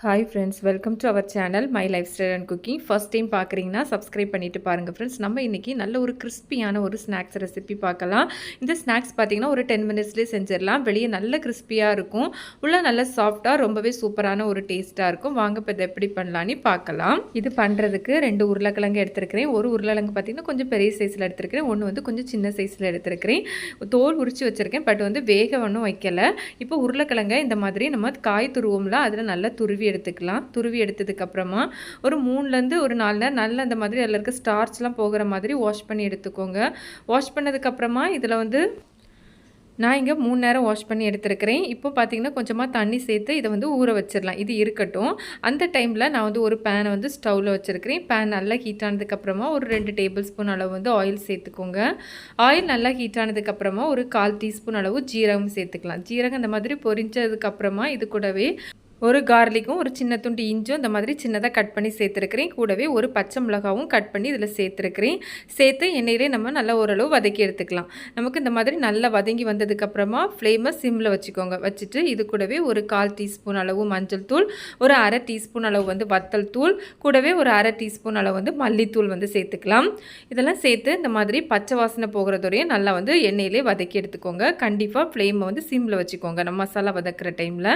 Hi friends, welcome to our channel my lifestyle and cooking. First time பார்க்குறீங்கன்னா subscribe பண்ணிவிட்டு பாருங்கள் friends. நம்ம இன்றைக்கி நல்ல ஒரு கிறிஸ்பியான ஒரு ஸ்நாக்ஸ் ரெசிபி பார்க்கலாம். இந்த ஸ்நாக்ஸ் பார்த்திங்கன்னா ஒரு 10 மினிட்ஸ்லேயே செஞ்சிடலாம். வெளியே நல்ல கிறிஸ்பியாக இருக்கும், உள்ளே நல்ல சாஃப்டாக ரொம்பவே சூப்பரான ஒரு டேஸ்ட்டாக இருக்கும். வாங்க இப்போ இதை எப்படி பண்ணலான்னு பார்க்கலாம். இது பண்ணுறதுக்கு 2 உருளைக்கிழங்கு எடுத்துருக்கிறேன். ஒரு உருளைக்கிழங்கு பார்த்திங்கன்னா கொஞ்சம் பெரிய சைஸில் எடுத்துருக்கிறேன், ஒன்று வந்து கொஞ்சம் சின்ன சைஸில் எடுத்துருக்கிறேன். தோல் உரித்து வச்சுருக்கேன், பட் வந்து வேக ஒன்றும் வைக்கலை. இப்போ உருளைக்கிழங்கை இந்த மாதிரி நம்ம காய் துருவோம்ல, அதில் நல்லா துருவி எடுத்துக்கலாம். துருவி எடுத்ததுக்கு அப்புறமா ஒரு 3லேருந்து ஒரு 4 நேரம் நல்லா இந்த மாதிரி அதில் இருக்க ஸ்டார்ச்லாம் போகிற மாதிரி வாஷ் பண்ணி எடுத்துக்கோங்க. வாஷ் பண்ணதுக்கப்புறமா இதில் வந்து நான் இங்கே 3 நேரம் வாஷ் பண்ணி எடுத்துருக்கிறேன். இப்போ பார்த்தீங்கன்னா கொஞ்சமாக தண்ணி சேர்த்து இதை வந்து ஊற வச்சிடலாம். இது இருக்கட்டும். அந்த டைமில் நான் வந்து ஒரு பேனை வந்து ஸ்டவ்வில் வச்சுருக்கிறேன். பேன் நல்லா ஹீட் ஆனதுக்கப்புறமா ஒரு 2 டேபிள் ஸ்பூன் அளவு வந்து ஆயில் சேர்த்துக்கோங்க. ஆயில் நல்லா ஹீட் ஆனதுக்கப்புறமா ஒரு 1/4 டீஸ்பூன் அளவு ஜீரகம் சேர்த்துக்கலாம். ஜீரகம் இந்த மாதிரி பொரிஞ்சதுக்கப்புறமா இது கூடவே ஒரு கார்லிக்கும் ஒரு சின்ன துண்டு இஞ்சும் இந்த மாதிரி சின்னதாக கட் பண்ணி சேர்த்துருக்கிறேன். கூடவே ஒரு பச்சை மிளகாவும் கட் பண்ணி இதில் சேர்த்துருக்கிறேன். சேர்த்து எண்ணெயிலே நம்ம நல்லா ஓரளவு வதக்கி எடுத்துக்கலாம். நமக்கு இந்த மாதிரி நல்லா வதங்கி வந்ததுக்கப்புறமா ஃப்ளேமை சிம்மில் வச்சுக்கோங்க. வச்சுட்டு இது கூடவே ஒரு 1/4 டீஸ்பூன் அளவு மஞ்சள் தூள், ஒரு 1/2 டீஸ்பூன் அளவு வந்து வத்தல் தூள், கூடவே ஒரு 1/2 டீஸ்பூன் அளவு வந்து மல்லித்தூள் வந்து சேர்த்துக்கலாம். இதெல்லாம் சேர்த்து இந்த மாதிரி பச்சை வாசனை போகிறதுவரையும் நல்லா வந்து எண்ணெயிலே வதக்கி எடுத்துக்கோங்க. கண்டிப்பாக ஃப்ளேமை வந்து சிம்மில் வச்சுக்கோங்க நம்ம மசாலா வதக்குற டைமில்.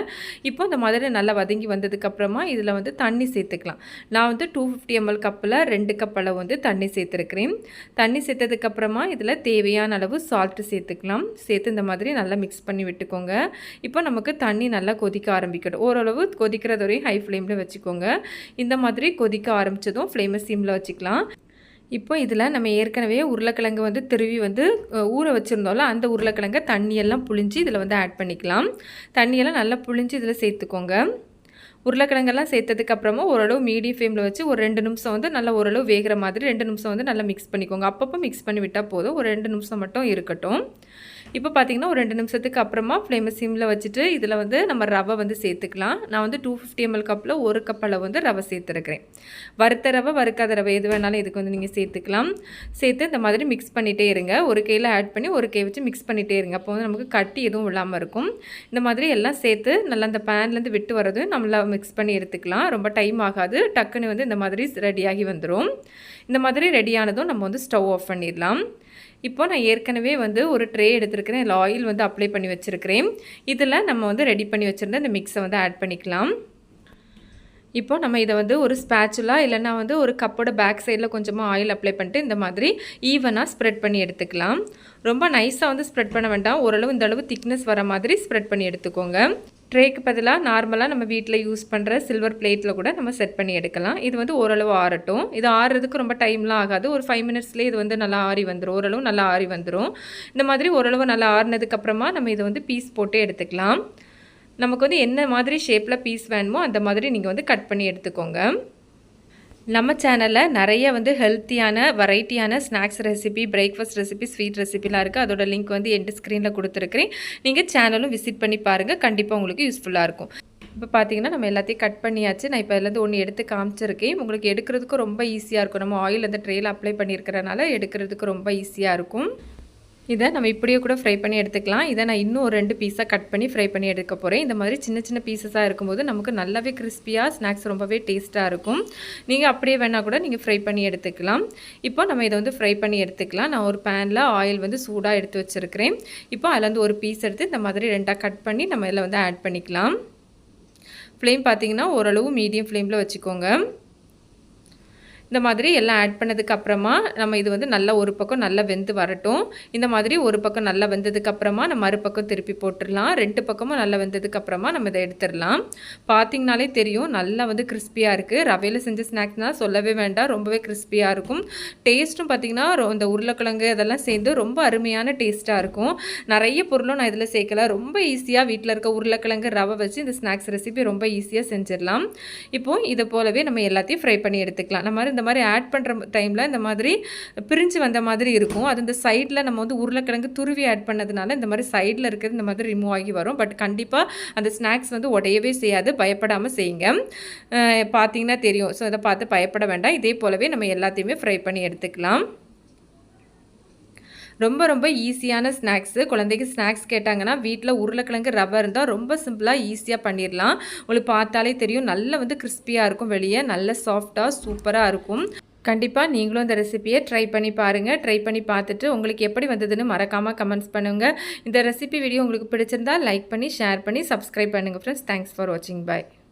இப்போ இந்த மாதிரி நல்லா வதங்கி வந்ததுக்கப்புறமா இதில் வந்து தண்ணி சேர்த்துக்கலாம். நான் வந்து 250 ml கப்பில் 2 கப் அளவு வந்து தண்ணி சேர்த்துருக்கிறேன். தண்ணி சேர்த்ததுக்கப்புறமா இதில் தேவையான அளவு சால்ட்டு சேர்த்துக்கலாம். சேர்த்து இந்த மாதிரி நல்லா மிக்ஸ் பண்ணி விட்டுக்கோங்க. இப்போ நமக்கு தண்ணி நல்லா கொதிக்க ஆரம்பிக்கணும். ஓரளவு கொதிக்கிறது வரையும் ஹை ஃப்ளேமில் வச்சுக்கோங்க. இந்த மாதிரி கொதிக்க ஆரம்பித்ததும் ஃப்ளேமை சிம்மில் வச்சுக்கலாம். இப்போ இதில் நம்ம ஏற்கனவே உருளைக்கிழங்கு வந்து திருவி வந்து ஊற வச்சுருந்தோம்ல, அந்த உருளைக்கிழங்கை தண்ணியெல்லாம் புழிஞ்சு இதில் வந்து ஆட் பண்ணிக்கலாம். தண்ணியெல்லாம் நல்லா புழிஞ்சு இதில் சேர்த்துக்கோங்க. உருளைக்கிழங்கெல்லாம் சேர்த்ததுக்கப்புறமா ஓரளவு மீடியம் ஃப்ளேமில் வச்சு ஒரு 2 நிமிஷம் வந்து நல்லா ஓரளவு வேகிற மாதிரி 2 நிமிஷம் வந்து நல்லா மிக்ஸ் பண்ணிக்கோங்க. அப்பப்போ மிக்ஸ் பண்ணி விட்டால் போதும். ஒரு 2 நிமிஷம் மட்டும் இருக்கட்டும். இப்போ பார்த்திங்கன்னா ஒரு 2 நிமிஷத்துக்கு அப்புறமா ஃப்ளேமை சிம்மில் வச்சுட்டு இதில் வந்து நம்ம ரவை வந்து சேர்த்துக்கலாம். நான் வந்து 250 ml கப்பில் 1 கப் அளவு வந்து ரவை சேர்த்துருக்கிறேன். வறுத்த ரவை, வறுக்காத ரவை எது வேணாலும் இதுக்கு வந்து நீங்கள் சேர்த்துக்கலாம். சேர்த்து இந்த மாதிரி மிக்ஸ் பண்ணிகிட்டே இருங்க. ஒரு கையில் ஆட் பண்ணி ஒரு கை வச்சு மிக்ஸ் பண்ணிகிட்டே இருங்க. அப்போ வந்து நமக்கு கட்டி எதுவும் இல்லாமல் இருக்கும். இந்த மாதிரி எல்லாம் சேர்த்து நல்லா அந்த பேன்லேருந்து விட்டு வரதும் நம்மள மிக்ஸ் பண்ணி எடுத்துக்கலாம். ரொம்ப டைம் ஆகாது. டக்குன்னு வந்து இந்த மாதிரி ரெடியாகி வந்துடும். இந்த மாதிரி ரெடியானதும் நம்ம வந்து ஸ்டவ் ஆஃப் பண்ணிடலாம். இப்போ நான் ஏற்கனவே வந்து ஒரு ட்ரே எடுத்துருக்கிறேன். இதில் ஆயில் வந்து அப்ளை பண்ணி வச்சுருக்கிறேன். இதில் நம்ம வந்து ரெடி பண்ணி வச்சுருந்த இந்த மிக்ஸை வந்து ஆட் பண்ணிக்கலாம். இப்போ நம்ம இதை வந்து ஒரு ஸ்பேச்சுலா இல்லைன்னா வந்து ஒரு கப்போட பேக் சைடில் கொஞ்சமாக ஆயில் அப்ளை பண்ணிட்டு இந்த மாதிரி ஈவனாக ஸ்ப்ரெட் பண்ணி எடுத்துக்கலாம். ரொம்ப நைஸாக வந்து ஸ்ப்ரெட் பண்ண வேண்டாம். ஓரளவு இந்த அளவு திக்னஸ் வர மாதிரி ஸ்ப்ரெட் பண்ணி எடுத்துக்கோங்க. ட்ரேக்கு பதிலாக நார்மலாக நம்ம வீட்டில் யூஸ் பண்ணுற சில்வர் பிளேட்டில் கூட நம்ம செட் பண்ணி எடுக்கலாம். இது வந்து ஓரளவு ஆறட்டும். இது ஆறுறதுக்கு ரொம்ப டைம்லாம் ஆகாது. ஒரு 5 மினிட்ஸ்லேயே இது வந்து நல்லா ஆறி வந்துடும். ஓரளவு நல்லா ஆறி வந்துடும். இந்த மாதிரி ஓரளவு நல்லா ஆறினதுக்கப்புறமா நம்ம இதை வந்து பீஸ் போட்டு எடுத்துக்கலாம். நமக்கு வந்து என்ன மாதிரி ஷேப்பில் பீஸ் வேணுமோ அந்த மாதிரி நீங்கள் வந்து கட் பண்ணி எடுத்துக்கோங்க. நம்ம சேனலில் நிறைய வந்து ஹெல்த்தியான வெரைட்டியான snacks recipe, breakfast recipe, sweet ரெசிபிலாம் இருக்குது. அதோட லிங்க் வந்து எண்ட் ஸ்க்ரீனில் கொடுத்துருக்கிறேன். நீங்கள் சேனலும் விசிட் பண்ணி பாருங்கள். கண்டிப்பாக உங்களுக்கு யூஸ்ஃபுல்லாக இருக்கும். இப்போ பார்த்தீங்கன்னா நம்ம எல்லாத்தையும் கட் பண்ணியாச்சு. நான் இப்போ இதுலேருந்து ஒன்று எடுத்து காமிச்சிருக்கேன். உங்களுக்கு எடுக்கிறதுக்கு ரொம்ப ஈஸியாக இருக்கும். நம்ம ஆயில் அந்த ட்ரேயில் அப்ளை பண்ணியிருக்கிறனால எடுக்கிறதுக்கு ரொம்ப ஈஸியாக இருக்கும். இதை நம்ம இப்படியே கூட ஃப்ரை பண்ணி எடுத்துக்கலாம். இதை நான் இன்னும் ஒரு 2 பீஸாக கட் பண்ணி ஃப்ரை பண்ணி எடுக்க போகிறேன். இந்த மாதிரி சின்ன சின்ன பீஸஸாக இருக்கும்போது நமக்கு நல்லாவே கிறிஸ்பியாக ஸ்நாக்ஸ் ரொம்பவே டேஸ்ட்டாக இருக்கும். நீங்கள் அப்படியே வேணால் கூட நீங்கள் ஃப்ரை பண்ணி எடுத்துக்கலாம். இப்போ நம்ம இதை வந்து ஃப்ரை பண்ணி எடுத்துக்கலாம். நான் ஒரு பேனில் ஆயில் வந்து சூடாக எடுத்து வச்சுருக்கிறேன். இப்போ அதுலேருந்து ஒரு பீஸ் எடுத்து இந்த மாதிரி 2ஆக கட் பண்ணி நம்ம இதில் வந்து ஆட் பண்ணிக்கலாம். ஃப்ளேம் பார்த்திங்கன்னா ஓரளவு மீடியம் ஃப்ளேமில் வச்சுக்கோங்க. இந்த மாதிரி எல்லாம் ஆட் பண்ணதுக்கு அப்புறமா நம்ம இது வந்து நல்லா ஒரு பக்கம் நல்லா வெந்து வரட்டும். இந்த மாதிரி ஒரு பக்கம் நல்லா வெந்ததுக்கப்புறமா நம்ம மறுபக்கம் திருப்பி போட்டுடலாம். 2 பக்கமும் நல்லா வெந்ததுக்கப்புறமா நம்ம இதை எடுத்துடலாம். பார்த்திங்கனாலே தெரியும் நல்லா வந்து கிறிஸ்பியாக இருக்குது. ரவையில் செஞ்ச ஸ்நாக்ஸ்னால் சொல்லவே வேண்டாம், ரொம்பவே கிறிஸ்பியாக இருக்கும். டேஸ்ட்டும் பார்த்திங்கன்னா இந்த உருளைக்கிழங்கு அதெல்லாம் சேர்ந்து ரொம்ப அருமையான டேஸ்ட்டாக இருக்கும். நிறைய பொருளும் நான் இதில் சேர்க்கல. ரொம்ப ஈஸியாக வீட்டில் இருக்க உருளைக்கிழங்கு ரவை வச்சு இந்த ஸ்நாக்ஸ் ரெசிபி ரொம்ப ஈஸியாக செஞ்சிடலாம். இப்போது இதை போலவே நம்ம எல்லாத்தையும் ஃப்ரை பண்ணி எடுத்துக்கலாம். நம்ம இந்த மாதிரி ஆட் பண்ணுற டைமில் இந்த மாதிரி பிரிஞ்சு வந்த மாதிரி இருக்கும். அது இந்த சைடில் நம்ம வந்து உருளைக்கிழங்கு துருவி ஆட் பண்ணதுனால இந்த மாதிரி சைடில் இருக்கிறது இந்த மாதிரி ரிமூவ் ஆகி வரும். பட் கண்டிப்பாக அந்த ஸ்நாக்ஸ் வந்து உடையவே செய்யாது. பயப்படாமல் செய்யுங்க. பார்த்தீங்கன்னா தெரியும். ஸோ இதை பார்த்து பயப்பட வேண்டாம். இதே போலவே நம்ம எல்லாத்தையுமே ஃப்ரை பண்ணி எடுத்துக்கலாம். ரொம்ப ரொம்ப ஈஸியான ஸ்நாக்ஸு. குழந்தைக்கு ஸ்நாக்ஸ் கேட்டாங்கன்னா, வீட்ல உருளைக்கிழங்கு ரவை இருந்தா ரொம்ப சிம்பிளா ஈஸியா பண்ணிரலாம். உங்களுக்கு பார்த்தாலே தெரியும். நல்லா வந்து கிரிஸ்பியா இருக்கும் வெளிய. நல்ல சாஃப்ட்டா சூப்பரா இருக்கும். கண்டிப்பா நீங்களும் இந்த ரெசிபிய ட்ரை பண்ணி பாருங்க. ட்ரை பண்ணி பார்த்துட்டு உங்களுக்கு எப்படி வந்ததுன்னு மறக்காம கமெண்ட்ஸ் பண்ணுங்க. இந்த ரெசிபி வீடியோ உங்களுக்கு பிடிச்சிருந்தா லைக் பண்ணி, ஷேர் பண்ணி, சப்ஸ்கிரைப் பண்ணுங்க ஃப்ரெண்ட்ஸ். தேங்க்ஸ் ஃபார் வாட்சிங். பாய்.